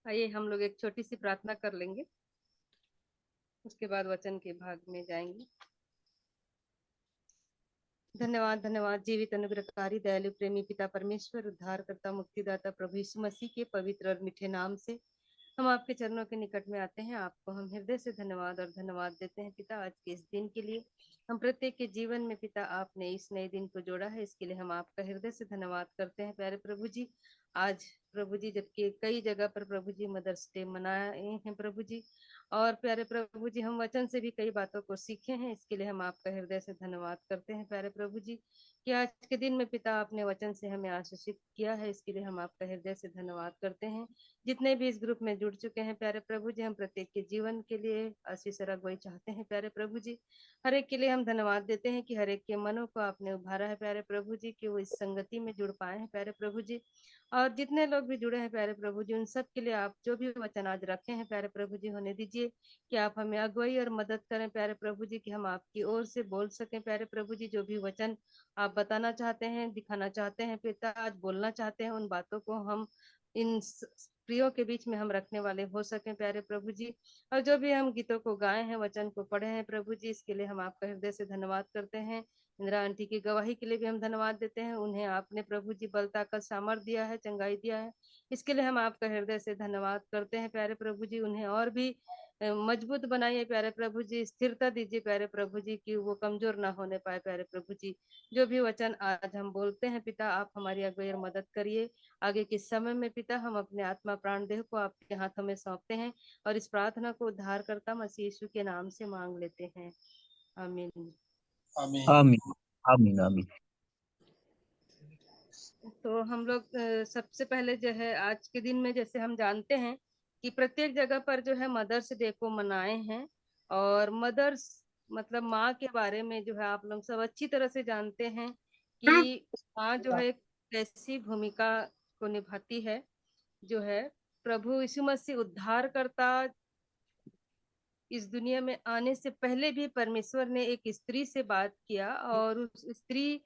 आइए हम लोग एक छोटी सी प्रार्थना कर लेंगे, उसके बाद वचन के भाग में जाएंगे। धन्यवाद धन्यवाद जीवित अनुग्रहकारी दयालु प्रेमी पिता परमेश्वर, उद्धारकर्ता मुक्तिदाता प्रभु यीशु मसीह के पवित्र और मीठे नाम से हम आपके चरणों के निकट में आते हैं। आपको हम हृदय से धन्यवाद और धन्यवाद देते हैं पिता, आज के इस दिन के लिए। हम प्रत्येक के जीवन में पिता आपने इस नए दिन को जोड़ा है, इसके लिए हम आपका हृदय से धन्यवाद करते हैं प्यारे प्रभु जी। आज प्रभु जी, जबकि कई जगह पर प्रभु जी मदर्स डे मनाए हैं प्रभु जी, और प्यारे प्रभु जी हम वचन से भी कई बातों को सीखे हैं, इसके लिए हम आपका हृदय से धन्यवाद करते हैं प्यारे प्रभु जी कि आज के दिन में पिता आपने वचन से हमें आशीषित किया है, इसके लिए हम आपका हृदय से धन्यवाद करते हैं। जितने भी इस ग्रुप में जुड़ चुके हैं प्यारे प्रभु जी, हम प्रत्येक के जीवन के लिए आशीष और अगुवाई चाहते हैं प्यारे प्रभु जी। हर एक के लिए हम धन्यवाद देते हैं कि हर एक के मनों को आपने उभारा है प्यारे प्रभु जी, कि वो इस संगति में जुड़ पाए हैं प्यारे प्रभु जी। और जितने लोग भी जुड़े हैं प्यारे प्रभु जी, उन सब के लिए आप जो भी वचन आज रखे हैं प्यारे प्रभु जी, होने दीजिए कि आप हमें अगुवाई और मदद करें प्यारे प्रभु जी, कि हम आपकी ओर से बोल सकें प्यारे प्रभु जी। जो भी वचन आप बताना चाहते हैं, दिखाना चाहते हैं पिता, आज बोलना चाहते हैं, उन बातों को हम इन प्रियो के बीच में हम रखने वाले हो सके प्यारे प्रभु जी। और जो भी हम गीतों को गाए हैं, वचन को पढ़े हैं प्रभु जी, इसके लिए हम आपका हृदय से धन्यवाद करते हैं। इंदिरा आंटी की गवाही के लिए भी हम धन्यवाद देते हैं, उन्हें आपने प्रभु जी बल ताकत सामर्थ दिया है, चंगाई दिया है, इसके लिए हम आपका हृदय से धन्यवाद करते हैं प्यारे प्रभु जी। उन्हें और भी मजबूत बनाइए प्यारे प्रभु जी, स्थिरता दीजिए प्यारे प्रभु जी, कि वो कमजोर ना होने पाए प्यारे प्रभु जी। जो भी वचन आज हम बोलते हैं पिता, आप हमारी अगुवाई और मदद करिए। आगे के समय में पिता हम अपने आत्मा प्राण देह को आपके हाथों में सौंपते हैं, और इस प्रार्थना को उद्धारकर्ता मसीह यीशु के नाम से मांग लेते हैं, आमीन। आमीन आमीन आमीन आमीन। तो हम लोग सबसे पहले जो है आज के दिन में, जैसे हम जानते हैं कि प्रत्येक जगह पर जो है मदर्स डे को मनाए हैं, और मदर्स मतलब माँ के बारे में जो है आप लोग सब अच्छी तरह से जानते हैं कि माँ जो है कैसी भूमिका को निभाती है। जो है प्रभु यीशु मसीह उद्धारकर्ता इस दुनिया में आने से पहले भी परमेश्वर ने एक स्त्री से बात किया, और उस स्त्री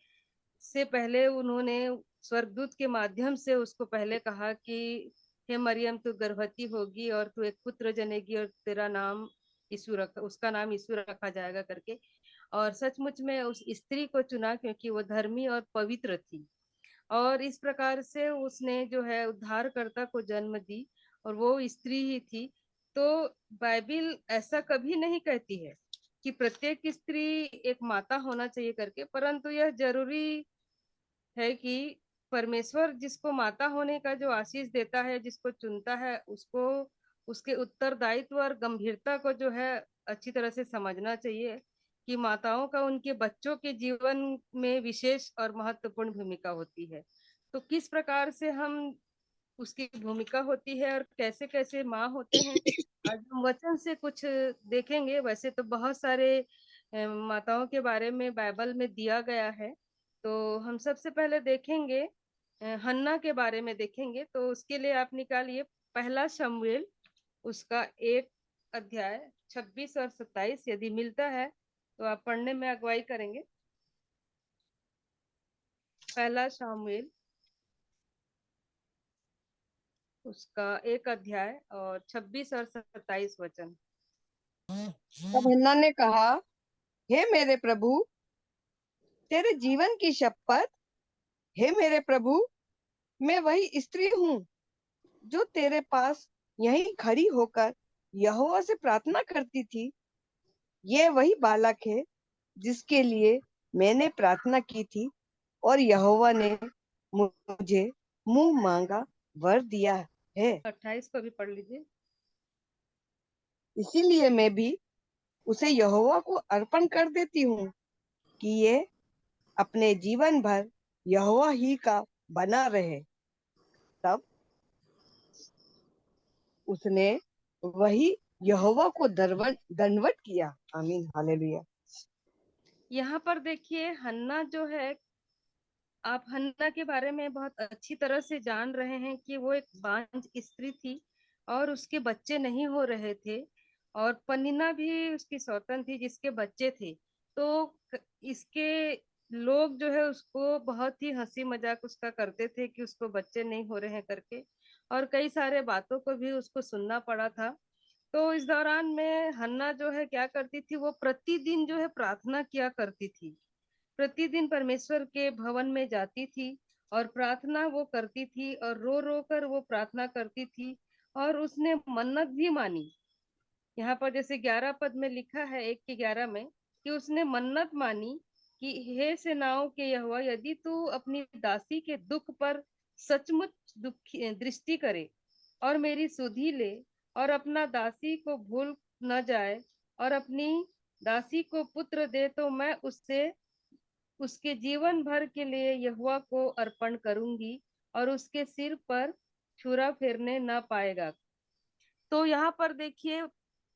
से पहले उन्होंने स्वर्गदूत के माध्यम से उसको पहले कहा कि हे मरियम, तू गर्भवती होगी और तू एक पुत्र जनेगी, और तेरा नाम यीशु रखा, उसका नाम यीशु रखा जाएगा करके। और सचमुच में उस स्त्री को चुना क्योंकि वो धर्मी और पवित्र थी, और इस प्रकार से उसने जो है उद्धारकर्ता को जन्म दी, और वो स्त्री ही थी। तो बाइबिल ऐसा कभी नहीं कहती है कि प्रत्येक स्त्री एक माता होना चाहिए करके, परंतु यह जरूरी है कि परमेश्वर जिसको माता होने का जो आशीष देता है, जिसको चुनता है, उसको उसके उत्तरदायित्व और गंभीरता को जो है अच्छी तरह से समझना चाहिए, कि माताओं का उनके बच्चों के जीवन में विशेष और महत्वपूर्ण भूमिका होती है। तो किस प्रकार से हम उसकी भूमिका होती है और कैसे कैसे माँ होते हैं, आज हम वचन से कुछ देखेंगे। वैसे तो बहुत सारे माताओं के बारे में बाइबल में दिया गया है, तो हम सबसे पहले देखेंगे हन्ना के बारे में देखेंगे। तो उसके लिए आप निकालिए पहला शमूएल, उसका 1 अध्याय 26 और 27, यदि मिलता है तो आप पढ़ने में अगुवाई करेंगे। पहला शमूएल उसका 1 अध्याय और 26 और 27 वचन। तब हन्ना ने कहा, हे मेरे प्रभु, तेरे जीवन की शपथ, हे मेरे प्रभु, मैं वही स्त्री हूँ जो तेरे पास यहीं खड़ी होकर यहोवा से प्रार्थना करती थी। ये वही बालक है जिसके लिए मैंने प्रार्थना की थी, और यहोवा ने मुझे मुंह मांगा वर दिया है। 28 को भी पढ़ लीजिए। इसीलिए मैं भी उसे यहोवा को अर्पण कर देती हूँ कि ये अपने जीवन भर यहोवा ही का बना रहे। तब उसने वही यहोवा को दंडवत किया। आमीन, हालेलुया। यहाँ पर देखिए हन्ना जो है, आप हन्ना के बारे में बहुत अच्छी तरह से जान रहे हैं कि वो एक बांझ स्त्री थी और उसके बच्चे नहीं हो रहे थे, और पनिन्ना भी उसकी सौतन थी जिसके बच्चे थे। तो इसके लोग जो है उसको बहुत ही हंसी मजाक उसका करते थे कि उसको बच्चे नहीं हो रहे हैं करके। और कई सारे बातों को भी उसको सुनना पड़ा था। तो इस दौरान में हन्ना जो है क्या करती थी, वो प्रतिदिन जो है प्रार्थना किया करती थी। प्रतिदिन परमेश्वर के भवन में जाती थी और प्रार्थना वो करती थी और रो रो कर वो प्रार्थना करती थी और उसने मन्नत भी मानी। यहाँ पर जैसे 11 पद में लिखा है, 1 के 11 में, कि उसने मन्नत मानी कि हे सेनाओं के यहोवा, यदि तू अपनी दासी के दुख पर सचमुच दुखी दृष्टि करे और मेरी सुधि ले और अपना दासी को भूल न जाए और अपनी दासी को पुत्र दे, तो मैं उससे उसके जीवन भर के लिए यहोवा को अर्पण करूंगी और उसके सिर पर छुरा फेरने न पाएगा। तो यहाँ पर देखिए,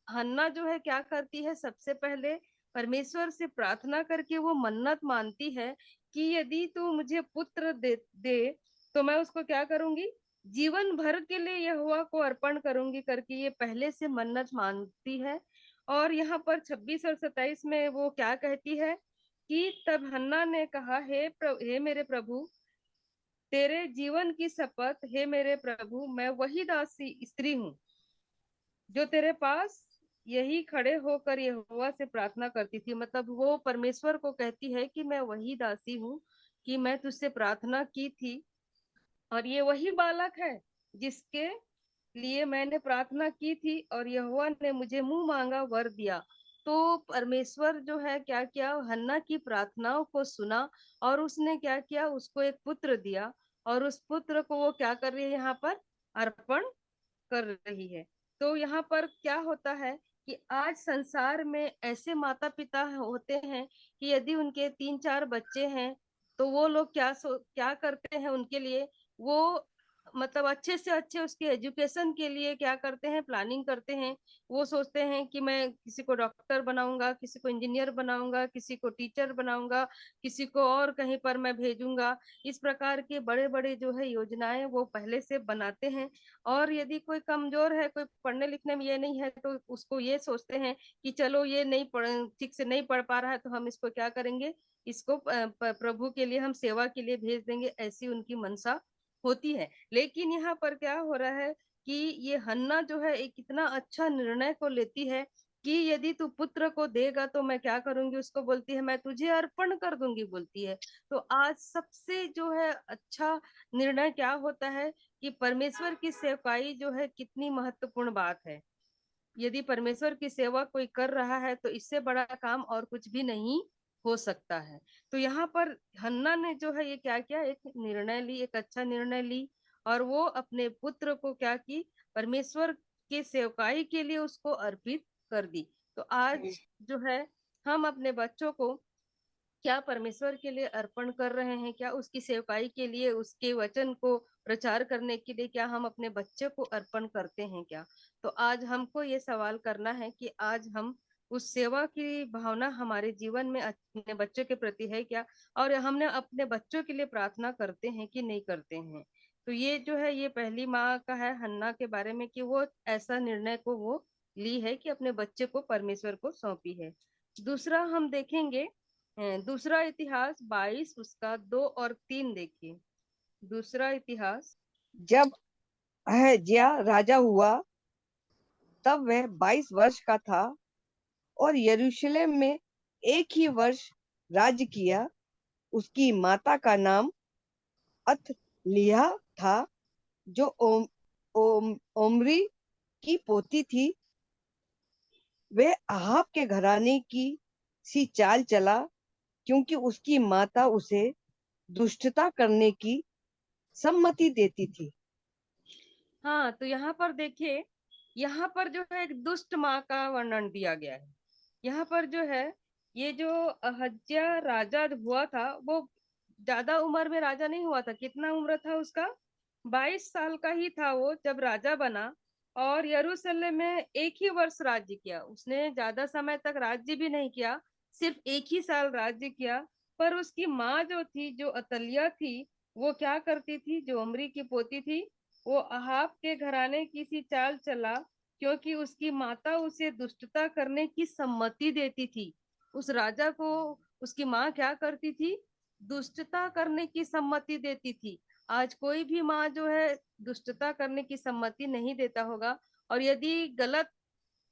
हन्ना जो है क्या करती है, सबसे पहले परमेश्वर से प्रार्थना करके वो मन्नत मानती है कि यदि तू मुझे पुत्र दे तो मैं उसको क्या करूंगी, जीवन भर के लिए यहोवा को अर्पण करूंगी करके ये पहले से मन्नत मानती है। और यहाँ पर 26 और 27 में वो क्या कहती है कि तब हन्ना ने कहा, हे मेरे प्रभु, तेरे जीवन की शपथ, हे मेरे प्रभु, मैं वही दासी स्त्री हूँ जो तेरे पास यही खड़े होकर यहोवा से प्रार्थना करती थी। मतलब वो परमेश्वर को कहती है कि मैं वही दासी हूँ कि मैं तुझसे प्रार्थना की थी और ये वही बालक है जिसके लिए मैंने प्रार्थना की थी और यहोवा ने मुझे मुंह मांगा वर दिया। तो परमेश्वर जो है क्या किया, हन्ना की प्रार्थनाओं को सुना और उसने क्या किया, उसको एक पुत्र दिया और उस पुत्र को वो क्या कर रही है, यहाँ पर अर्पण कर रही है। तो यहाँ पर क्या होता है कि आज संसार में ऐसे माता पिता होते हैं कि यदि उनके 3 4 बच्चे हैं तो वो लोग क्या करते हैं उनके लिए, वो मतलब अच्छे से अच्छे उसके एजुकेशन के लिए क्या करते हैं, प्लानिंग करते हैं। वो सोचते हैं कि मैं किसी को डॉक्टर बनाऊंगा, किसी को इंजीनियर बनाऊंगा, किसी को टीचर बनाऊंगा, किसी को और कहीं पर मैं भेजूंगा। इस प्रकार के बड़े बड़े जो है योजनाएं वो पहले से बनाते हैं। और यदि कोई कमजोर है, कोई पढ़ने लिखने में ये नहीं है, तो उसको ये सोचते हैं कि चलो ये नहीं पढ़ ठीक से नहीं पढ़ पा रहा है तो हम इसको क्या करेंगे, इसको प्रभु के लिए हम सेवा के लिए भेज देंगे, ऐसी उनकी मनसा होती है। लेकिन यहाँ पर क्या हो रहा है कि ये हन्ना जो है एक इतना अच्छा निर्णय को लेती है कि यदि तू पुत्र को देगा तो मैं क्या करूंगी, उसको बोलती है मैं तुझे अर्पण कर दूंगी बोलती है। तो आज सबसे जो है अच्छा निर्णय क्या होता है कि परमेश्वर की सेवकाई जो है कितनी महत्वपूर्ण बात है। यदि परमेश्वर की सेवा कोई कर रहा है तो इससे बड़ा काम और कुछ भी नहीं हो सकता है। तो यहाँ पर हन्ना ने जो है ये क्या किया, एक निर्णय ली, एक अच्छा निर्णय ली और वो अपने पुत्र को क्या की, परमेश्वर के सेवकाई के लिए उसको अर्पित कर दी। तो आज जो है हम अपने बच्चों को क्या परमेश्वर के लिए अर्पण कर रहे हैं, क्या उसकी सेवकाई के लिए, उसके वचन को प्रचार करने के लिए क्या हम अपने बच्चे को अर्पण करते हैं क्या। तो आज हमको ये सवाल करना है कि आज हम उस सेवा की भावना हमारे जीवन में अपने बच्चों के प्रति है क्या, और हमने अपने बच्चों के लिए प्रार्थना करते हैं कि नहीं करते हैं। तो ये जो है ये पहली माँ का है हन्ना के बारे में कि वो ऐसा निर्णय को वो ली है कि अपने बच्चे को परमेश्वर को सौंपी है। दूसरा हम देखेंगे, दूसरा इतिहास 22 उसका 2 और 3 देखिए। दूसरा इतिहास। जब अहज्या राजा हुआ तब वह 22 वर्ष का था और यरूशलेम में एक ही वर्ष राज्य किया। उसकी माता का नाम अथलिया था, जो ओमरी की पोती थी। वह अहाब के घराने की सी चाल चला, क्योंकि उसकी माता उसे दुष्टता करने की सम्मति देती थी। हाँ, तो यहाँ पर देखिए, यहाँ पर जो है एक दुष्ट माँ का वर्णन दिया गया है। यहाँ पर जो है ये जो अहज्या राजा हुआ था वो ज्यादा उम्र में राजा नहीं हुआ था। कितना उम्र था उसका, 22 साल का ही था वो जब राजा बना। और यरूशलेम में एक ही वर्ष राज्य किया उसने, ज्यादा समय तक राज्य भी नहीं किया, सिर्फ एक ही साल राज्य किया। पर उसकी माँ जो थी, जो अतलिया थी, वो क्या करती थी, जो उमरी की पोती थी, वो अहाब के घराने की सी चाल चला, क्योंकि उसकी माता उसे दुष्टता करने की सम्मति देती थी। उस राजा को उसकी माँ क्या करती थी, दुष्टता करने की सम्मति देती थी। आज कोई भी माँ जो है दुष्टता करने की सम्मति नहीं देता होगा, और यदि गलत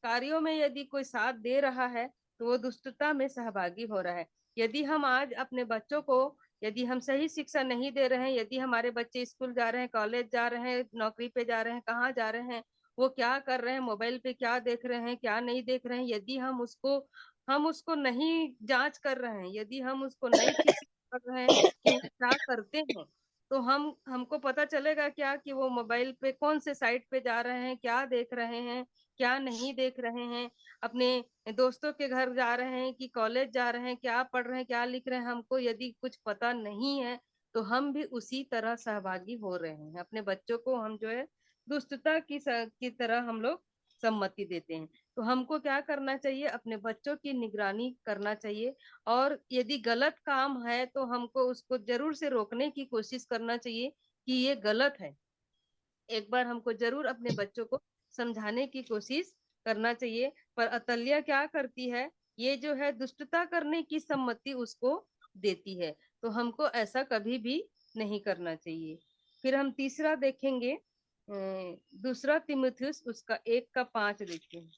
कार्यों में यदि कोई साथ दे रहा है तो वो दुष्टता में सहभागी हो रहा है। यदि हम आज अपने बच्चों को, यदि हम सही शिक्षा नहीं दे रहे हैं, यदि हमारे बच्चे स्कूल जा रहे हैं, कॉलेज जा रहे हैं, नौकरी पे जा रहे हैं, कहाँ जा रहे हैं, वो क्या कर रहे हैं, मोबाइल पे क्या देख रहे हैं, क्या नहीं देख रहे हैं, यदि हम उसको नहीं जांच कर रहे हैं, यदि हम उसको नहीं ठीक से कर रहे हैं कि वो क्या करते हैं, तो हमको पता चलेगा क्या कि वो मोबाइल पे कौन से साइट पे जा रहे हैं, क्या देख रहे हैं, क्या नहीं देख रहे हैं, अपने दोस्तों के घर जा रहे हैं कि कॉलेज जा रहे हैं, क्या पढ़ रहे हैं, क्या लिख रहे हैं, हमको यदि कुछ पता नहीं है तो हम भी उसी तरह सहभागी हो रहे हैं। अपने बच्चों को हम जो है दुष्टता की तरह हम लोग सम्मति देते हैं। तो हमको क्या करना चाहिए, अपने बच्चों की निगरानी करना चाहिए, और यदि गलत काम है तो हमको उसको जरूर से रोकने की कोशिश करना चाहिए कि ये गलत है। एक बार हमको जरूर अपने बच्चों को समझाने की कोशिश करना चाहिए। पर अतुल्या क्या करती है, ये जो है दुष्टता करने की सम्मति उसको देती है। तो हमको ऐसा कभी भी नहीं करना चाहिए। फिर हम तीसरा देखेंगे, दूसरा तिमुथियुस उसका 1:5 देखते हैं।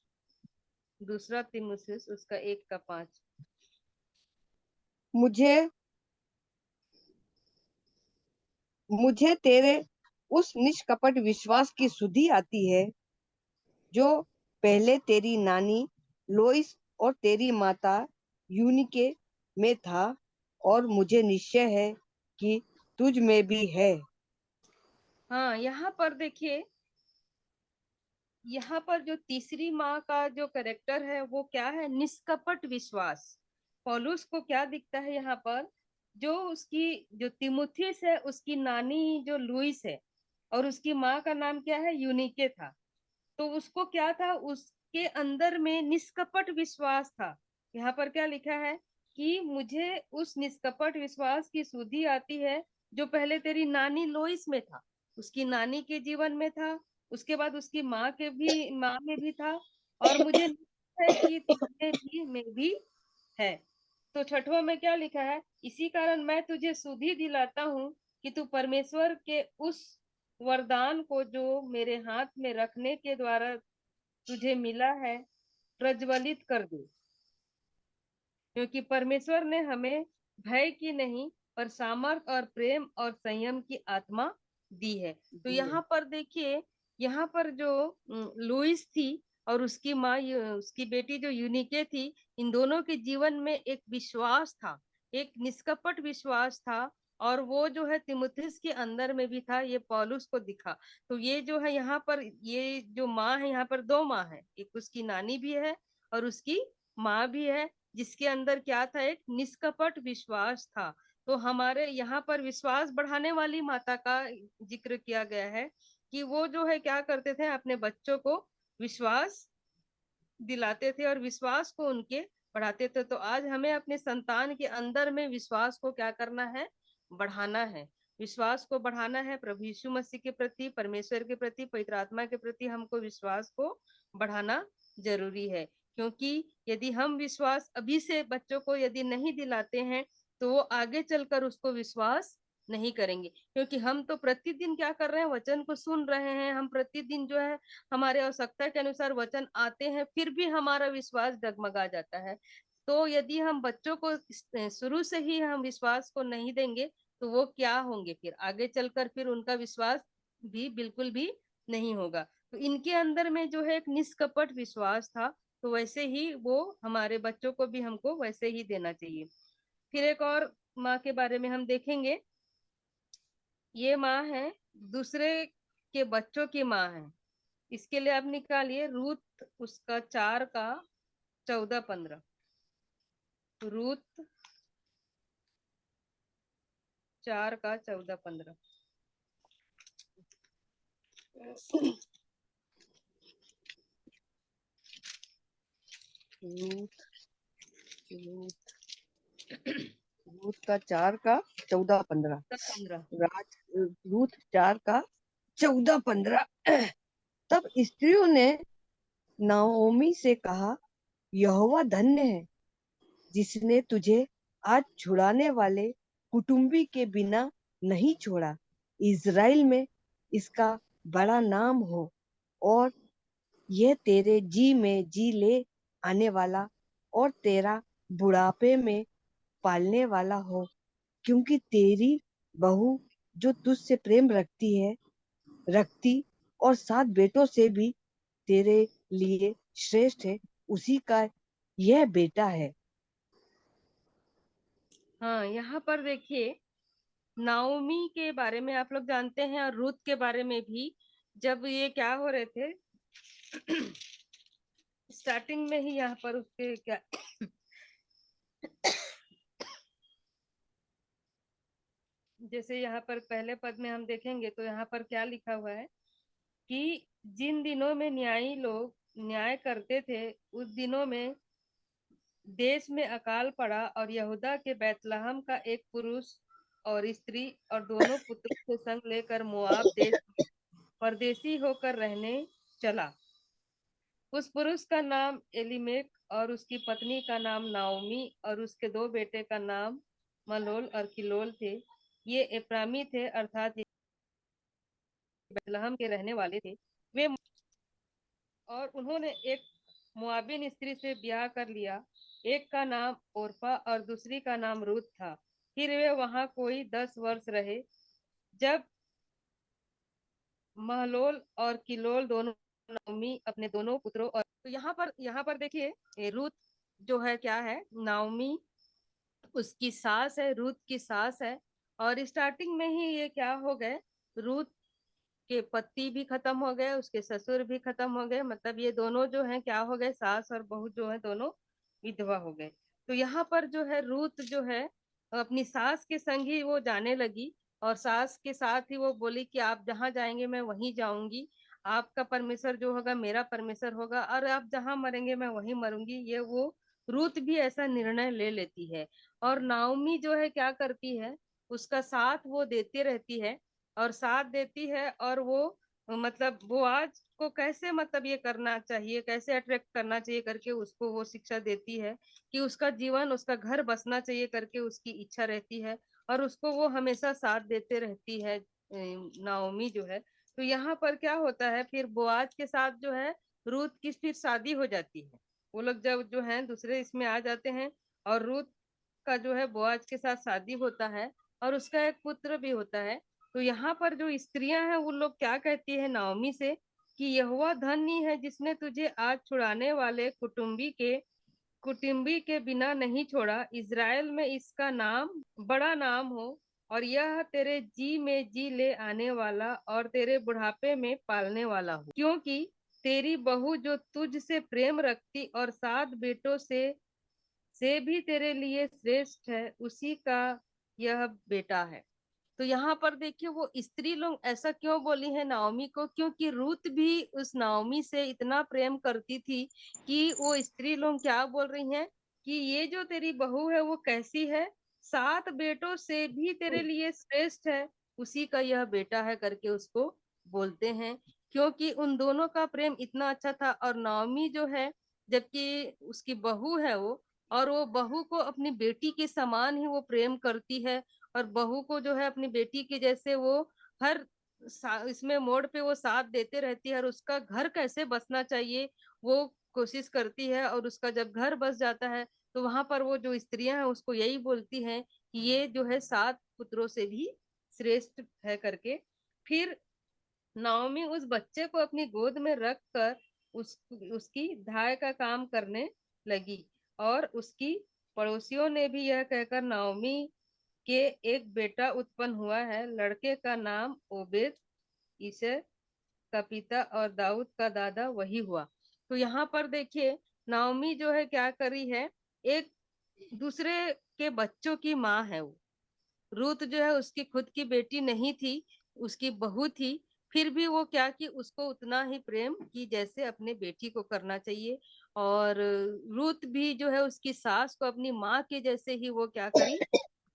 दूसरा तिमुथियुस उसका 1:5। मुझे मुझे तेरे उस निष्कपट विश्वास की सुधि आती है जो पहले तेरी नानी लोइस और तेरी माता यूनिके में था, और मुझे निश्चय है कि तुझ में भी है। हाँ, यहाँ पर देखिए, यहाँ पर जो तीसरी माँ का जो करेक्टर है वो क्या है, निष्कपट विश्वास। पौलुस को क्या दिखता है यहाँ पर, जो उसकी जो तिमुथियुस है उसकी नानी जो लुइस है, और उसकी माँ का नाम क्या है, यूनिके था। तो उसको क्या था, उसके अंदर में निष्कपट विश्वास था। यहाँ पर क्या लिखा है कि मुझे उस निष्कपट विश्वास की सुधि आती है जो पहले तेरी नानी लोइस में था, उसकी नानी के जीवन में था, उसके बाद उसकी माँ में भी था, और मुझे निश्चय है कि तुम्हें भी में भी है। तो छठवां में क्या लिखा है, इसी कारण मैं तुझे सुधि दिलाता हूँ कि तू परमेश्वर के उस वरदान को जो मेरे हाथ में रखने के द्वारा तुझे मिला है प्रज्वलित कर दे, क्योंकि परमेश्वर ने हमें भय की नहीं पर सामर्थ और प्रेम और संयम की आत्मा दी है। तो यहाँ पर देखिए, यहाँ पर जो लुइस थी और उसकी माँ उसकी बेटी जो यूनिके थी, इन दोनों के जीवन में एक विश्वास था, एक निष्कपट विश्वास था, और वो जो है तिमुथियुस के अंदर में भी था, ये पौलुस को दिखा। तो ये जो है यहाँ पर, ये जो माँ है, यहाँ पर दो माँ है, एक उसकी नानी भी है और उसकी माँ भी है, जिसके अंदर क्या था, एक निष्कपट विश्वास था। तो हमारे यहाँ पर विश्वास बढ़ाने वाली माता का जिक्र किया गया है कि वो जो है क्या करते थे, अपने बच्चों को विश्वास दिलाते थे और विश्वास को उनके बढ़ाते थे। तो आज हमें अपने संतान के अंदर में विश्वास को क्या करना है, बढ़ाना है। विश्वास को बढ़ाना है प्रभु यीशु मसीह के प्रति, परमेश्वर के प्रति, पवित्र आत्मा के प्रति हमको विश्वास को बढ़ाना जरूरी है। क्योंकि यदि हम विश्वास अभी से बच्चों को यदि नहीं दिलाते हैं तो वो आगे चलकर उसको विश्वास नहीं करेंगे। क्योंकि हम तो प्रतिदिन क्या कर रहे हैं, वचन को सुन रहे हैं, हम प्रतिदिन जो है हमारे आवश्यकता के अनुसार वचन आते हैं, फिर भी हमारा विश्वास डगमगा जाता है। तो यदि हम बच्चों को शुरू से ही हम विश्वास को नहीं देंगे तो वो क्या होंगे, फिर आगे चलकर फिर उनका विश्वास भी बिल्कुल भी नहीं होगा। तो इनके अंदर में जो है एक निष्कपट विश्वास था, तो वैसे ही वो हमारे बच्चों को भी हमको वैसे ही देना चाहिए। फिर एक और माँ के बारे में हम देखेंगे। ये माँ है दूसरे के बच्चों की माँ है। इसके लिए आप निकालिए रूत उसका 4:14-15। रूत 4:14-15। रूथ रूथ रूथ का 4:14-15। 15। रूथ 4:14-15। तब स्त्रियों ने नाओमी से कहा, यहोवा धन्य है जिसने तुझे आज छुड़ाने वाले कुटुंबी के बिना नहीं छोड़ा। इज़राइल में इसका बड़ा नाम हो, और यह तेरे जी में जी ले आने वाला और तेरा बुढ़ापे में पालने वाला हो, क्योंकि तेरी बहू जो तुझसे प्रेम रखती और 7 बेटों से भी तेरे लिए श्रेष्ठ है, उसी का यह बेटा है। हाँ, यहाँ पर देखिए नाओमी के बारे में आप लोग जानते हैं, और रूथ के बारे में भी। जब ये क्या हो रहे थे स्टार्टिंग में ही यहाँ पर उसके क्या जैसे यहाँ पर पहले पद में हम देखेंगे तो यहाँ पर क्या लिखा हुआ है कि जिन दिनों में न्यायी लोग न्याय करते थे, उस दिनों में देश में अकाल पड़ा, और यहूदा के बैतलहम का एक पुरुष और स्त्री और दोनों पुत्रों से संग लेकर मोआब देश में परदेशी होकर रहने चला। उस पुरुष का नाम एलीमेक और उसकी पत्नी का नाम नाओमी और उसके 2 बेटे का नाम मलोल और किलोल थे। ये एप्रामी थे, अर्थात बैतलहम के रहने वाले थे। वे और उन्होंने एक मोआबिन स्त्री से ब्याह कर लिया। एक का नाम ओरपा और दूसरी का नाम रूत था। फिर वे वहां कोई 10 वर्ष रहे। जब महलोल और किलोल दोनों नाओमी अपने दोनों पुत्रों और तो यहाँ पर देखिए रूत जो है क्या है, नाओमी उसकी सास है, रूत की सास है। और स्टार्टिंग में ही ये क्या हो गए, रूत के पति भी खत्म हो गए, उसके ससुर भी खत्म हो गए, मतलब ये दोनों जो है क्या हो गए, सास और बहू जो है दोनों विधवा हो गए। तो यहाँ पर जो है रूत जो है अपनी सास के संग ही वो जाने लगी, और सास के साथ ही वो बोली कि आप जहाँ जाएंगे मैं वहीं जाऊंगी, आपका परमेश्वर जो होगा मेरा परमेश्वर होगा, और आप जहाँ मरेंगे मैं वहीं मरूंगी। ये वो रूत भी ऐसा निर्णय ले लेती है। और नाओमी जो है क्या करती है, उसका साथ वो देती रहती है, और साथ देती है, और वो मतलब वो आज को कैसे मतलब ये करना चाहिए, कैसे अट्रैक्ट करना चाहिए करके उसको वो शिक्षा देती है, कि उसका जीवन उसका घर बसना चाहिए करके उसकी इच्छा रहती है, और उसको वो हमेशा साथ देते रहती है नाओमी जो है। तो यहाँ पर क्या होता है, फिर बोआज के साथ जो है रूथ की फिर शादी हो जाती है। वो लोग जब जो है दूसरे इसमें आ जाते हैं, और रूथ का जो है बोआज के साथ शादी होता है, और उसका एक पुत्र भी होता है। तो यहाँ पर जो स्त्रियां हैं वो लोग क्या कहती है नाओमी से, कि यहोवा धन्य है जिसने तुझे आज छुड़ाने वाले कुटुंबी के बिना नहीं छोड़ा। इज़राइल में इसका नाम बड़ा नाम हो, और यह तेरे जी में जी ले आने वाला और तेरे बुढ़ापे में पालने वाला हो, क्योंकि तेरी बहू जो तुझ से प्रेम रखती और 7 बेटों से भी तेरे लिए श्रेष्ठ है, उसी का यह बेटा है। तो यहाँ पर देखिए वो स्त्री लोग ऐसा क्यों बोली है नाओमी को, क्योंकि रूत भी उस नाओमी से इतना प्रेम करती थी कि वो स्त्री लोग क्या बोल रही हैं कि ये जो तेरी बहू है वो कैसी है, 7 बेटों से भी तेरे लिए श्रेष्ठ है, उसी का यह बेटा है करके उसको बोलते हैं। क्योंकि उन दोनों का प्रेम इतना अच्छा था, और नाओमी जो है जबकि उसकी बहू है वो, और वो बहू को अपनी बेटी के समान ही वो प्रेम करती है, और बहू को जो है अपनी बेटी के जैसे वो हर इसमें मोड़ पे वो साथ देते रहती है, और उसका घर कैसे बसना चाहिए वो कोशिश करती है। और उसका जब घर बस जाता है तो वहां पर वो जो स्त्रियां हैं उसको यही बोलती हैं कि ये जो है 7 पुत्रों से भी श्रेष्ठ है करके। फिर नाओमी उस बच्चे को अपनी गोद में रख कर उसकी धाय का काम करने लगी, और उसकी पड़ोसियों ने भी यह कहकर नाओमी के एक बेटा उत्पन्न हुआ है, लड़के का नाम ओबेद, ईशे का पिता और दाऊद का दादा वही हुआ। तो यहाँ पर देखिए नाओमी जो है क्या करी है, एक दूसरे के बच्चों की माँ है वो। रूत जो है उसकी खुद की बेटी नहीं थी, उसकी बहू थी। फिर भी वो क्या कि उसको उतना ही प्रेम की जैसे अपने बेटी को करना चाहिए। और रूत भी जो है उसकी सास को अपनी माँ के जैसे ही वो क्या करी,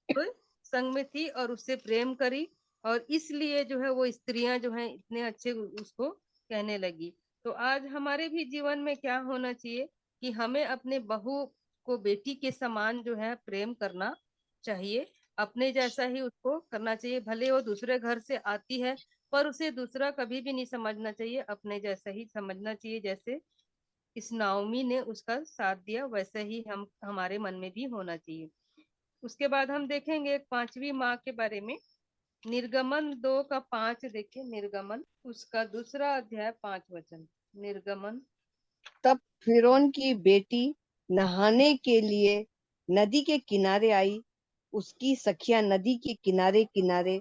वो संग में थी और उससे प्रेम करी। और इसलिए जो है वो स्त्रियां जो है इतने अच्छे उसको कहने लगी। तो आज हमारे भी जीवन में क्या होना चाहिए कि हमें अपने बहू को बेटी के समान जो है प्रेम करना चाहिए। अपने जैसा ही उसको करना चाहिए, भले वो दूसरे घर से आती है पर उसे दूसरा कभी भी नहीं समझना चाहिए, अपने जैसा ही समझना चाहिए। जैसे इस नाओमी ने उसका साथ दिया वैसे ही हम हमारे मन में भी होना चाहिए। उसके बाद हम देखेंगे एक पांचवी माँ के बारे में। निर्गमन 2 का 5 देखिए, निर्गमन उसका 2 अध्याय 5 वचन। निर्गमन। तब फिरौन की बेटी नहाने के लिए नदी के किनारे आई। उसकी सखियां नदी के किनारे किनारे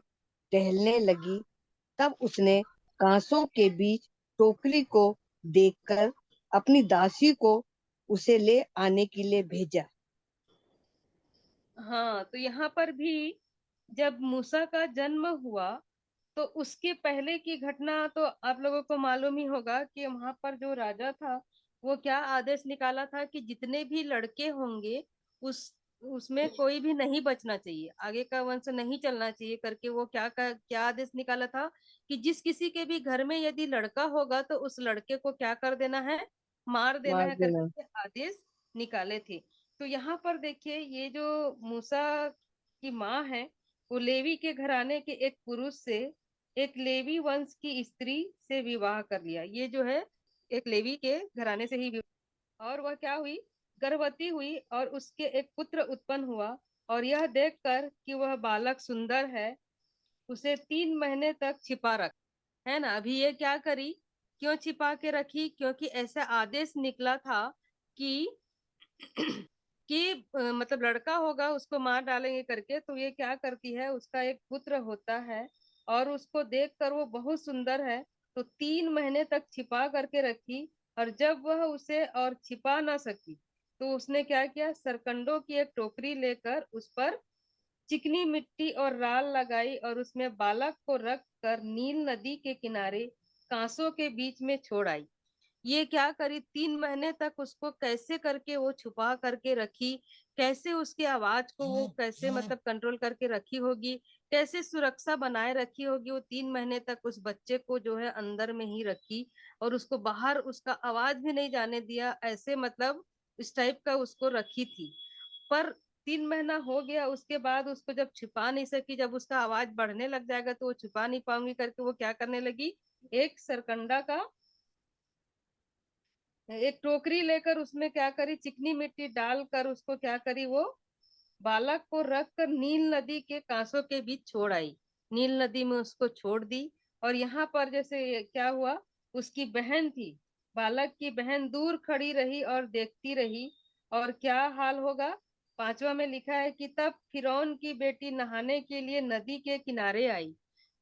टहलने लगी। तब उसने कांसों के बीच टोकरी को देखकर अपनी दासी को उसे ले आने के लिए भेजा। हाँ, तो यहाँ पर भी जब मूसा का जन्म हुआ तो उसके पहले की घटना तो आप लोगों को मालूम ही होगा कि वहां पर जो राजा था वो क्या आदेश निकाला था कि जितने भी लड़के होंगे उस उसमें कोई भी नहीं बचना चाहिए, आगे का वंश नहीं चलना चाहिए करके वो क्या आदेश निकाला था कि जिस किसी के भी घर में यदि लड़का होगा तो उस लड़के को क्या कर देना है, मार देना मार है देना। करके ये आदेश निकाले थे। तो यहाँ पर देखिए ये जो मूसा की माँ है वो लेवी के घराने के एक पुरुष से एक लेवी वंश की स्त्री से विवाह कर लिया। ये जो है एक लेवी के घराने से ही विवाह, और वह क्या हुई, गर्भवती हुई और उसके एक पुत्र उत्पन्न हुआ। और यह देखकर कि वह बालक सुंदर है उसे 3 महीने तक छिपा रखा, है ना। अभी ये क्या करी, क्यों छिपा के रखी, क्योंकि ऐसा आदेश निकला था कि कि मतलब लड़का होगा उसको मार डालेंगे करके। तो ये क्या करती है, उसका एक पुत्र होता है और उसको देखकर वो बहुत सुंदर है तो 3 महीने तक छिपा करके रखी। और जब वह उसे और छिपा ना सकी तो उसने क्या किया, सरकंडों की एक टोकरी लेकर उस पर चिकनी मिट्टी और राल लगाई और उसमें बालक को रख कर नील नदी के किनारे कांसों के बीच में छोड़ आई। ये क्या करी, 3 महीने तक उसको कैसे करके वो छुपा करके रखी, कैसे उसकी आवाज को वो कैसे मतलब कंट्रोल करके रखी होगी, कैसे सुरक्षा बनाए रखी होगी। वो 3 महीने तक उस बच्चे को जो है अंदर में ही रखी और उसको बाहर उसका आवाज भी नहीं जाने दिया, ऐसे मतलब इस टाइप का उसको रखी थी। पर 3 महीना हो गया उसके बाद उसको जब छुपा नहीं सकी, जब उसका आवाज बढ़ने लग जाएगा तो वो छुपा नहीं पाऊंगी करके वो क्या करने लगी, एक सरकंडा का एक टोकरी लेकर उसमें क्या करी, चिकनी मिट्टी डालकर उसको क्या करी, वो बालक को रख कर नील नदी के कांसों के बीच छोड़ आई। नील नदी में उसको छोड़ दी। और यहाँ पर जैसे क्या हुआ, उसकी बहन थी, बालक की बहन दूर खड़ी रही और देखती रही। और क्या हाल होगा, 5वां में लिखा है कि तब फिरौन की बेटी नहाने के लिए नदी के किनारे आई।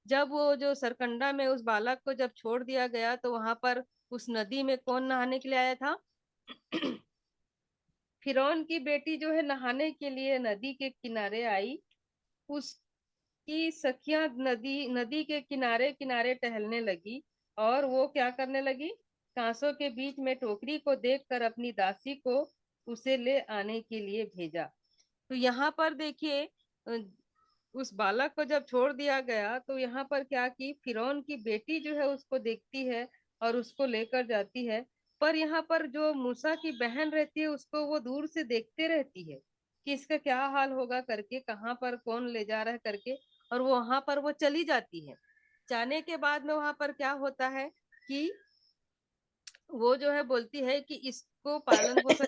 जब वो जो सरकंडा में उस बालक को जब छोड़ दिया गया तो वहां पर उस नदी में कौन नहाने के लिए आया था, फिरौन की बेटी जो है नहाने के लिए नदी के किनारे आई। उसकी सखियां नदी नदी के किनारे किनारे टहलने लगी और वो क्या करने लगी, कांसों के बीच में टोकरी को देखकर अपनी दासी को उसे ले आने के लिए भेजा। तो यहाँ पर देखिए उस बालक को जब छोड़ दिया गया तो यहाँ पर क्या की, फिरौन की बेटी जो है उसको देखती है और उसको लेकर जाती है। पर यहाँ पर जो मूसा की बहन रहती है उसको वो दूर से देखते रहती है कि इसका क्या हाल होगा करके, कहाँ पर कौन ले जा रहा है करके। और वो वहां पर वो चली जाती है। जाने के बाद में वहां पर क्या होता है कि वो जो है बोलती है कि इसको पालन पोषण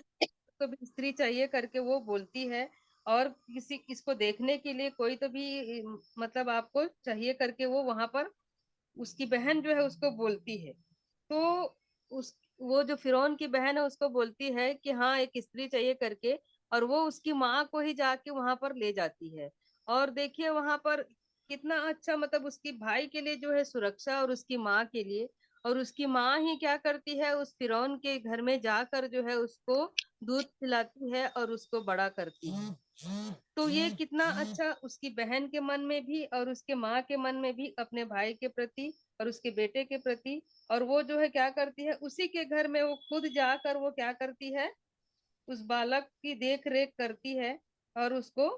को भी स्त्री चाहिए करके वो बोलती है। और किसी इसको देखने के लिए कोई तो भी मतलब आपको चाहिए करके वो वहां पर उसकी बहन जो है उसको बोलती है। तो उस वो जो फिरौन की बहन है उसको बोलती है कि हाँ एक स्त्री चाहिए करके, और वो उसकी माँ को ही जाके वहां पर ले जाती है। और देखिए वहां पर कितना अच्छा, मतलब उसकी भाई के लिए जो है सुरक्षा और उसकी माँ के लिए। और उसकी माँ ही क्या करती है, उस फिरौन के घर में जाकर जो है उसको दूध पिलाती है और उसको बड़ा करती है। तो ये कितना अच्छा उसकी बहन के मन में भी और उसके माँ के मन में भी अपने भाई के प्रति और उसके बेटे के प्रति। और वो जो है क्या करती है, उसी के घर में वो खुद जाकर वो क्या करती है, उस बालक की देख रेख करती है और उसको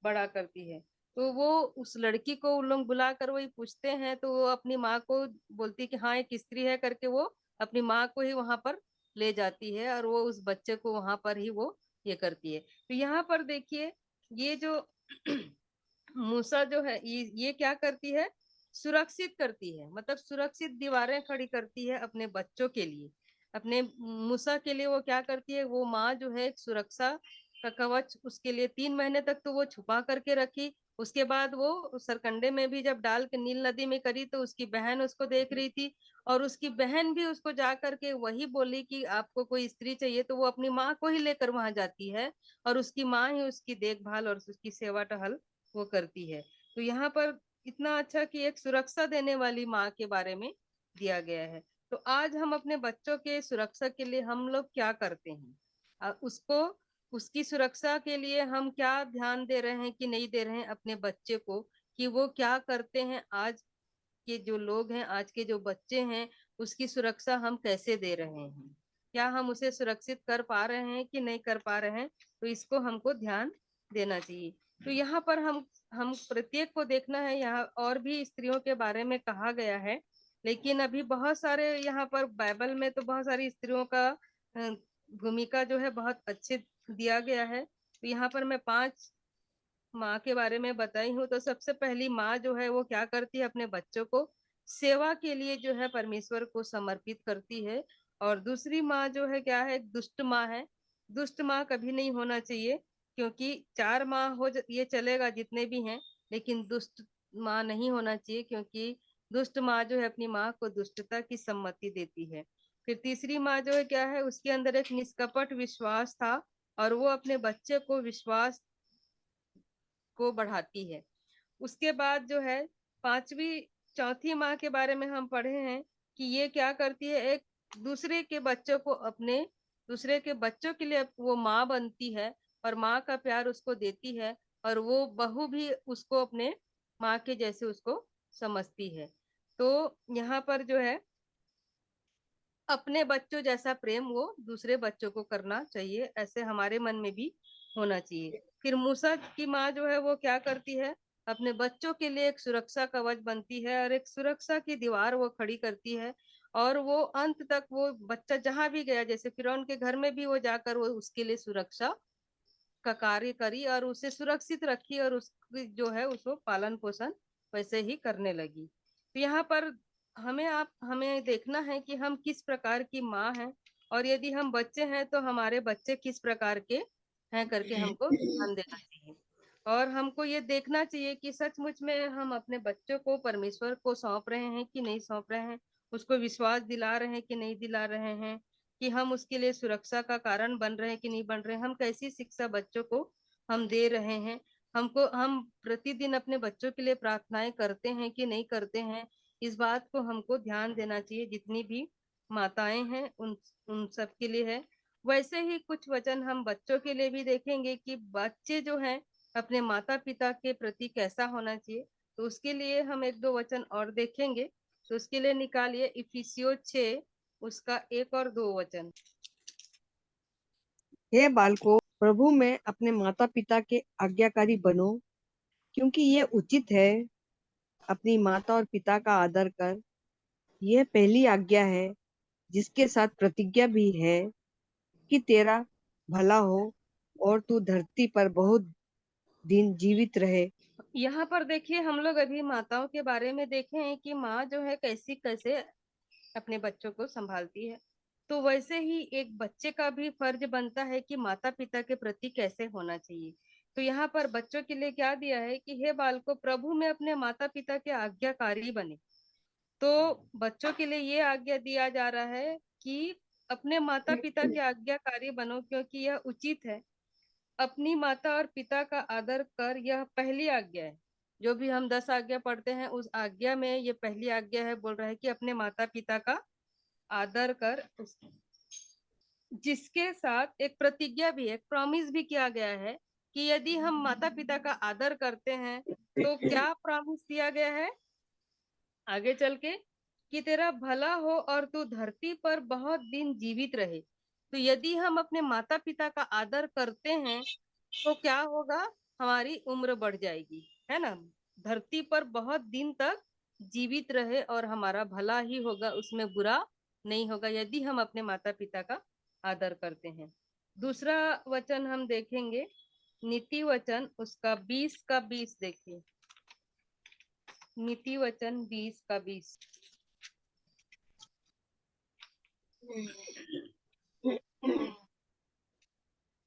बड़ा करती है। तो वो उस लड़की को उन लोग बुलाकर वही पूछते हैं तो वो अपनी माँ को बोलती है कि हाँ एक स्त्री है करके, वो अपनी माँ को ही वहां पर ले जाती है और वो उस बच्चे को वहां पर ही वो ये करती है। तो यहाँ पर देखिए ये जो मूसा जो है ये क्या करती है, सुरक्षित करती है, मतलब सुरक्षित दीवारें खड़ी करती है अपने बच्चों के लिए। अपने मूसा के लिए वो क्या करती है, वो माँ जो है एक सुरक्षा का कवच उसके लिए 3 महीने तक तो वो छुपा करके रखी। उसके बाद वो सरकंडे में भी जब डाल के नील नदी में करी तो उसकी बहन उसको देख रही थी, और उसकी बहन भी उसको जा करके वही बोली कि आपको कोई स्त्री चाहिए, तो वो अपनी माँ को ही लेकर वहां जाती है, और उसकी माँ ही उसकी देखभाल और उसकी सेवा टहल वो करती है। तो यहाँ पर इतना अच्छा कि एक सुरक्षा देने वाली माँ के बारे में दिया गया है। तो आज हम अपने बच्चों के सुरक्षा के लिए हम लोग क्या करते हैं, उसको उसकी सुरक्षा के लिए हम क्या ध्यान दे रहे हैं कि नहीं दे रहे हैं अपने बच्चे को, कि वो क्या करते हैं, आज के जो लोग हैं, आज के जो बच्चे हैं, उसकी सुरक्षा हम कैसे दे रहे हैं, क्या हम उसे सुरक्षित कर पा रहे हैं कि नहीं कर पा रहे हैं। तो इसको हमको ध्यान देना चाहिए। तो यहाँ पर हम प्रत्येक को देखना है। यहाँ और भी स्त्रियों के बारे में कहा गया है, लेकिन अभी बहुत सारे यहाँ पर बाइबल में तो बहुत सारी स्त्रियों का भूमिका जो है बहुत अच्छे दिया गया है। तो यहाँ पर मैं 5 माँ के बारे में बताई हूँ। तो सबसे पहली माँ जो है वो क्या करती है, अपने बच्चों को सेवा के लिए जो है परमेश्वर को समर्पित करती है। और दूसरी माँ जो है क्या है, दुष्ट माँ है। दुष्ट माँ कभी नहीं होना चाहिए, क्योंकि 4 माँ ये चलेगा जितने भी हैं, लेकिन दुष्ट माँ नहीं होना चाहिए, क्योंकि दुष्ट माँ जो है अपनी माँ को दुष्टता की सम्मति देती है। फिर तीसरी माँ जो है क्या है, उसके अंदर एक निष्कपट विश्वास था, और वो अपने बच्चे को विश्वास को बढ़ाती है। उसके बाद जो है चौथी माँ के बारे में हम पढ़े हैं कि ये क्या करती है, एक दूसरे के बच्चों को अपने दूसरे के बच्चों के लिए वो माँ बनती है, और माँ का प्यार उसको देती है, और वो बहू भी उसको अपने माँ के जैसे उसको समझती है। तो यहाँ पर जो है अपने बच्चों जैसा प्रेम वो दूसरे बच्चों को करना चाहिए, ऐसे हमारे मन में भी होना चाहिए। फिर मूसा की माँ जो है वो क्या करती है, अपने बच्चों के लिए एक सुरक्षा कवच बनती है, और एक सुरक्षा की दीवार वो खड़ी करती है। और वो अंत तक वो बच्चा जहां भी गया, जैसे फिरौन के घर में भी वो जाकर वो उसके लिए सुरक्षा का कार्य करी, और उसे सुरक्षित रखी, और उसकी जो है उसको पालन पोषण वैसे ही करने लगी। तो यहाँ पर हमें देखना है कि हम किस प्रकार की माँ हैं, और यदि हम बच्चे हैं तो हमारे बच्चे किस प्रकार के हैं करके हमको ध्यान देना चाहिए। और हमको ये देखना चाहिए कि सचमुच में हम अपने बच्चों को परमेश्वर को सौंप रहे हैं कि नहीं सौंप रहे हैं, उसको विश्वास दिला रहे हैं कि नहीं दिला रहे हैं, कि हम उसके लिए सुरक्षा का कारण बन रहे हैं कि नहीं बन रहे हैं, हम कैसी शिक्षा बच्चों को हम दे रहे हैं। हम प्रतिदिन अपने बच्चों के लिए प्रार्थनाएं करते हैं कि नहीं करते हैं, इस बात को हमको ध्यान देना चाहिए। जितनी भी माताएं हैं उन उन सब के लिए है। वैसे ही कुछ वचन हम बच्चों के लिए भी देखेंगे कि बच्चे जो हैं अपने माता पिता के प्रति कैसा होना चाहिए। तो उसके लिए हम 1-2 वचन और देखेंगे। तो उसके लिए निकालिए इफिसियो 6 उसका 1 और 2 वचन। हे बालकों, प्रभु में अपने माता पिता के आज्ञाकारी बनो, क्योंकि ये उचित है। अपनी माता और पिता का आदर कर, यह पहली आज्ञा है, जिसके साथ प्रतिज्ञा भी है कि तेरा भला हो और तू धरती पर बहुत दिन जीवित रहे। यहाँ पर देखिए, हम लोग अभी माताओं के बारे में देखे हैं कि माँ जो है कैसी कैसे अपने बच्चों को संभालती है। तो वैसे ही एक बच्चे का भी फर्ज बनता है कि माता पिता के प्रति कैसे होना चाहिए। तो यहाँ पर बच्चों के लिए क्या दिया है कि हे बालको, प्रभु में अपने माता पिता के आज्ञाकारी बने। तो बच्चों के लिए ये आज्ञा दिया जा रहा है कि अपने माता पिता के आज्ञाकारी बनो, क्योंकि यह उचित है। अपनी माता और पिता का आदर कर, यह पहली आज्ञा है। जो भी हम 10 आज्ञा पढ़ते हैं उस आज्ञा में ये पहली आज्ञा है, बोल रहा है कि अपने माता पिता का आदर कर। जिसके साथ एक प्रतिज्ञा भी, एक प्रॉमिस भी किया गया है कि यदि हम माता पिता का आदर करते हैं तो क्या प्रॉमिस दिया गया है आगे चल के, कि तेरा भला हो और तू धरती पर बहुत दिन जीवित रहे। तो यदि हम अपने माता पिता का आदर करते हैं तो क्या होगा, हमारी उम्र बढ़ जाएगी, है ना। धरती पर बहुत दिन तक जीवित रहे और हमारा भला ही होगा, उसमें बुरा नहीं होगा, यदि हम अपने माता पिता का आदर करते हैं। दूसरा वचन हम देखेंगे नीति वचन उसका 20 देखिए, नीति वचन 20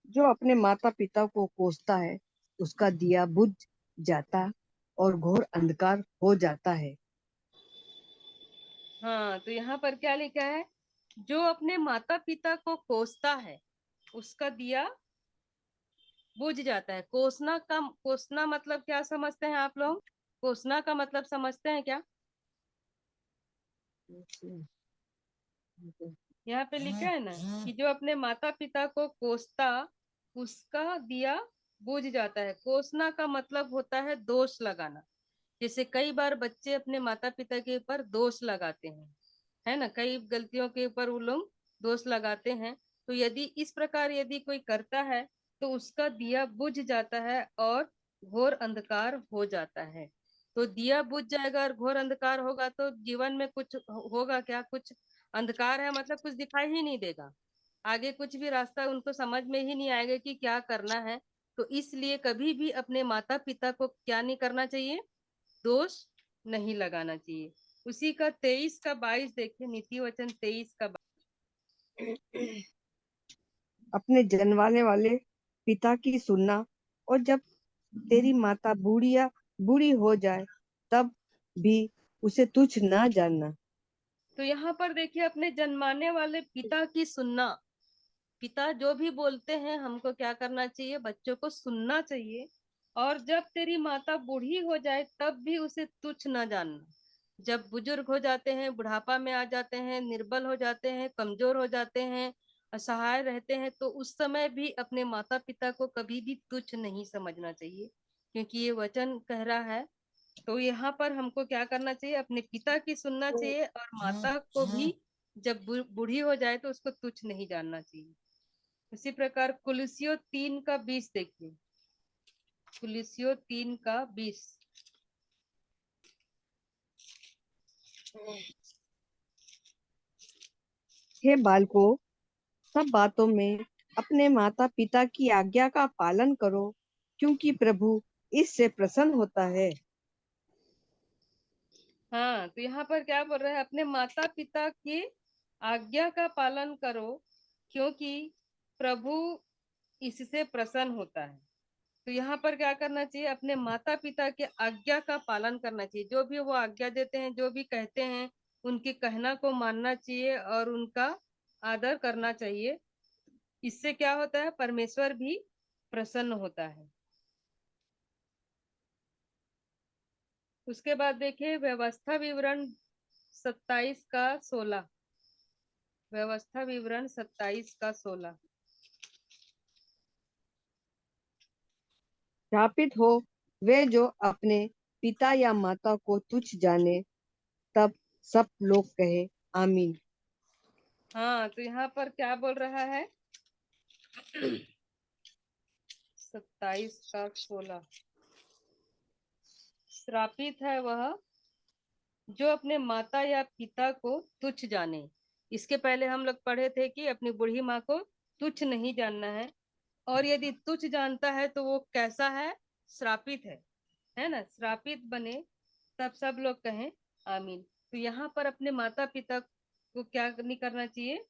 जो अपने माता पिता को कोसता है उसका दिया बुझ जाता और घोर अंधकार हो जाता है। हाँ, तो यहाँ पर क्या लिखा है, जो अपने माता पिता को कोसता है उसका दिया बुझ जाता है। कोसना मतलब क्या समझते हैं आप लोग? कोसना का मतलब समझते हैं क्या? यहाँ पे लिखा है ना कि जो अपने माता पिता को कोसता उसका दिया बुझ जाता है। कोसना का मतलब होता है दोष लगाना। जैसे कई बार बच्चे अपने माता पिता के ऊपर दोष लगाते हैं, है ना, कई गलतियों के ऊपर वो लोग दोष लगाते हैं। तो यदि इस प्रकार यदि कोई करता है तो उसका दिया बुझ जाता है और घोर अंधकार हो जाता है। तो दिया बुझ जाएगा और घोर अंधकार होगा तो जीवन में कुछ होगा क्या? कुछ अंधकार है मतलब कुछ दिखाई ही नहीं देगा, आगे कुछ भी रास्ता उनको समझ में ही नहीं आएगा कि क्या करना है। तो इसलिए कभी भी अपने माता पिता को क्या नहीं करना चाहिए? दोष नहीं लगाना चाहिए। उसी का 23 का 22 देखिए, नीति वचन 23 का 22। अपने जन्माने वाले पिता की सुनना, और जब तेरी माता बूढ़ी हो जाए तब भी उसे तुच्छ ना जानना। तो यहाँ पर देखिए, अपने जन्माने वाले पिता की सुनना। पिता जो भी बोलते हैं हमको क्या करना चाहिए? बच्चों को सुनना चाहिए। और जब तेरी माता बूढ़ी हो जाए तब भी उसे तुच्छ न जानना। जब बुजुर्ग हो जाते हैं, बुढ़ापा में आ जाते हैं, निर्बल हो जाते हैं, कमजोर हो जाते हैं, असहाय रहते हैं, तो उस समय भी अपने माता पिता को कभी भी तुच्छ नहीं समझना चाहिए, क्योंकि ये वचन कह रहा है। तो यहाँ पर हमको क्या करना चाहिए? अपने पिता की सुनना चाहिए, और माता को भी जब बूढ़ी हो जाए तो उसको तुच्छ नहीं जानना चाहिए। इसी प्रकार कुलुस्सियों 3 का 20 देखिए, कुलुस्सियों 3 का 20। हे बालकों, सब बातों में अपने माता पिता की आज्ञा का पालन करो, क्योंकि प्रभु इससे प्रसन्न होता है। हाँ, तो यहाँ पर क्या बोल रहा है? अपने माता पिता की आज्ञा का पालन करो, क्योंकि प्रभु इससे प्रसन्न होता है। तो यहाँ पर क्या करना चाहिए? अपने माता पिता के आज्ञा का पालन करना चाहिए। जो भी वो आज्ञा देते हैं, जो भी कहते हैं, उनके कहना को मानना चाहिए और उनका आदर करना चाहिए। इससे क्या होता है? परमेश्वर भी प्रसन्न होता है। उसके बाद देखिए व्यवस्था विवरण 27 का 16, व्यवस्था विवरण 27 का 16। श्रापित हो वे जो अपने पिता या माता को तुच्छ जाने। तब सब लोग कहे आमीन। हाँ, तो यहाँ पर क्या बोल रहा है? 27 का 16, श्रापित है वह जो अपने माता या पिता को तुच्छ जाने। इसके पहले हम लोग पढ़े थे कि अपनी बूढ़ी माँ को तुच्छ नहीं जानना है, और यदि तुच्छ जानता है तो वो कैसा है? श्रापित है ना, श्रापित बने। तब सब लोग कहें आमीन। तो यहाँ पर अपने माता पिता को क्या नहीं करना चाहिए?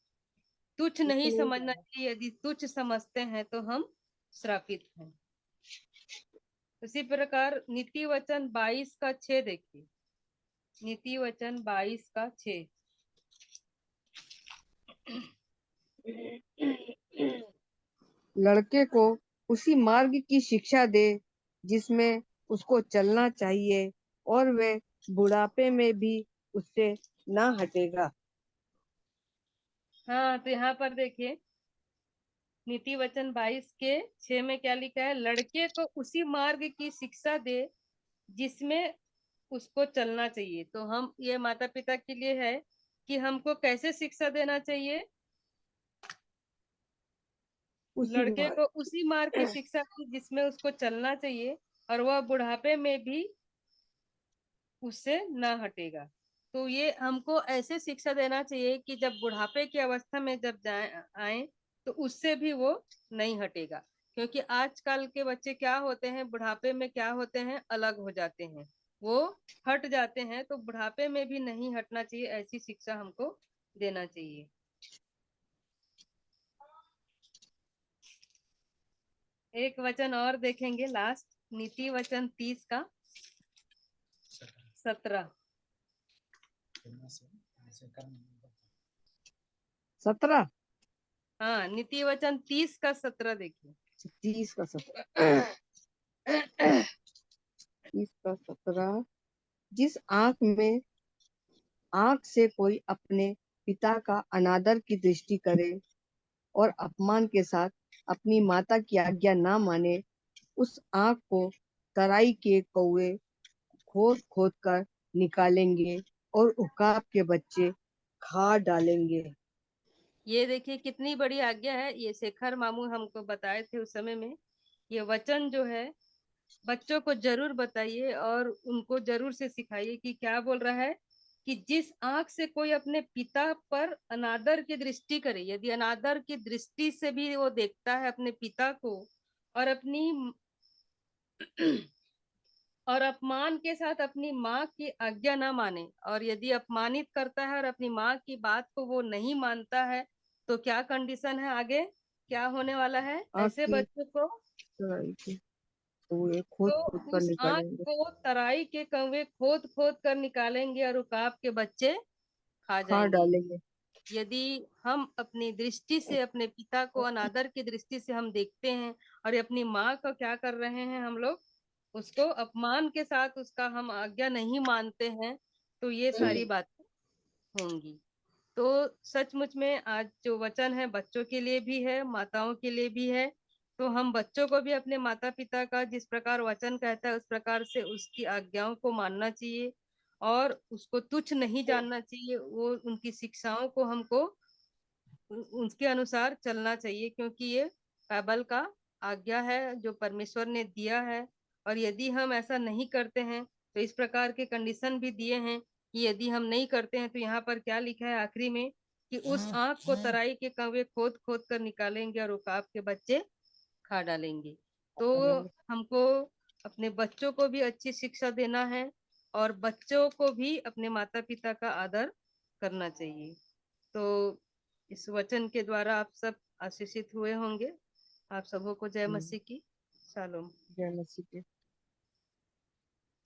तुच्छ नहीं समझना चाहिए। यदि तुच्छ समझते हैं तो हम श्रापित हैं। उसी प्रकार नीति वचन 22 का 6 देखिए, नीति वचन 22 का 6। लड़के को उसी मार्ग की शिक्षा दे जिसमें उसको चलना चाहिए, और वह बुढ़ापे में भी उससे ना हटेगा। हाँ, तो यहाँ पर देखिए नीति वचन 22 के 6 में क्या लिखा है? लड़के को उसी मार्ग की शिक्षा दे जिसमें उसको चलना चाहिए। तो हम ये माता पिता के लिए है कि हमको कैसे शिक्षा देना चाहिए? उसी लड़के मार्ग। को उसी मार्ग की शिक्षा दी जिसमें उसको चलना चाहिए, और वह बुढ़ापे में भी उससे ना हटेगा। तो ये हमको ऐसे शिक्षा देना चाहिए कि जब बुढ़ापे की अवस्था में जब जाए आए तो उससे भी वो नहीं हटेगा। क्योंकि आजकल के बच्चे क्या होते हैं, बुढ़ापे में क्या होते हैं, अलग हो जाते हैं, वो हट जाते हैं। तो बुढ़ापे में भी नहीं हटना चाहिए, ऐसी शिक्षा हमको देना चाहिए। एक वचन और देखेंगे लास्ट, नीति वचन 30 का 17। 17। हाँ, नीति वचन 30 का 17 देखिए। 30 का 17। 30 का 17। जिस आंख से कोई अपने पिता का अनादर की दृष्टि करे और अपमान के साथ अपनी माता की आज्ञा ना माने, उस आंख को तराई के कौवे खोद खोद कर निकालेंगे और उकाब के बच्चे खा डालेंगे। ये देखिए कितनी बड़ी आज्ञा है, ये शेखर मामू हमको बताए थे उस समय में। ये वचन जो है बच्चों को जरूर बताइए और उनको जरूर से सिखाइए कि क्या बोल रहा है, कि जिस आंख से कोई अपने पिता पर अनादर की दृष्टि करे, यदि अनादर की दृष्टि से भी वो देखता है अपने पिता को और अपनी और अपमान के साथ अपनी माँ की आज्ञा ना माने, और यदि अपमानित करता है और अपनी माँ की बात को वो नहीं मानता है, तो क्या कंडीशन है आगे, क्या होने वाला है आंख ऐसे की बच्चों को। तराई के कौवे खोद तो खोद कर उस आंख निकालेंगे। को तराई के कौवे खोद खोद कर निकालेंगे और उकाब के बच्चे खा खा जाएंगे। डालेंगे। यदि हम अपनी दृष्टि से अपने पिता को अनादर की दृष्टि से हम देखते हैं और ये अपनी माँ को क्या कर रहे हैं हम लोग, उसको अपमान के साथ उसका हम आज्ञा नहीं मानते हैं, तो ये सारी बातें होंगी। तो सचमुच में आज जो वचन है बच्चों के लिए भी है, माताओं के लिए भी है। तो हम बच्चों को भी अपने माता पिता का जिस प्रकार वचन कहता है उस प्रकार से उसकी आज्ञाओं को मानना चाहिए और उसको तुच्छ नहीं जानना चाहिए। वो उनकी शिक्षाओं को हमको उसके अनुसार चलना चाहिए, क्योंकि ये बाइबल का आज्ञा है जो परमेश्वर ने दिया है। और यदि हम ऐसा नहीं करते हैं तो इस प्रकार के कंडीशन भी दिए हैं कि यदि हम नहीं करते हैं तो यहाँ पर क्या लिखा है आखिरी में, कि उस आंख को तराई के कौवे खोद खोद कर निकालेंगे और उकाब के बच्चे खा डालेंगे। तो हमको अपने बच्चों को भी अच्छी शिक्षा देना है और बच्चों को भी अपने माता पिता का आदर करना चाहिए। तो इस वचन के द्वारा आप सब आशीषित हुए होंगे। आप सबों को जय मसीह की। शालोम। जय मसीह की।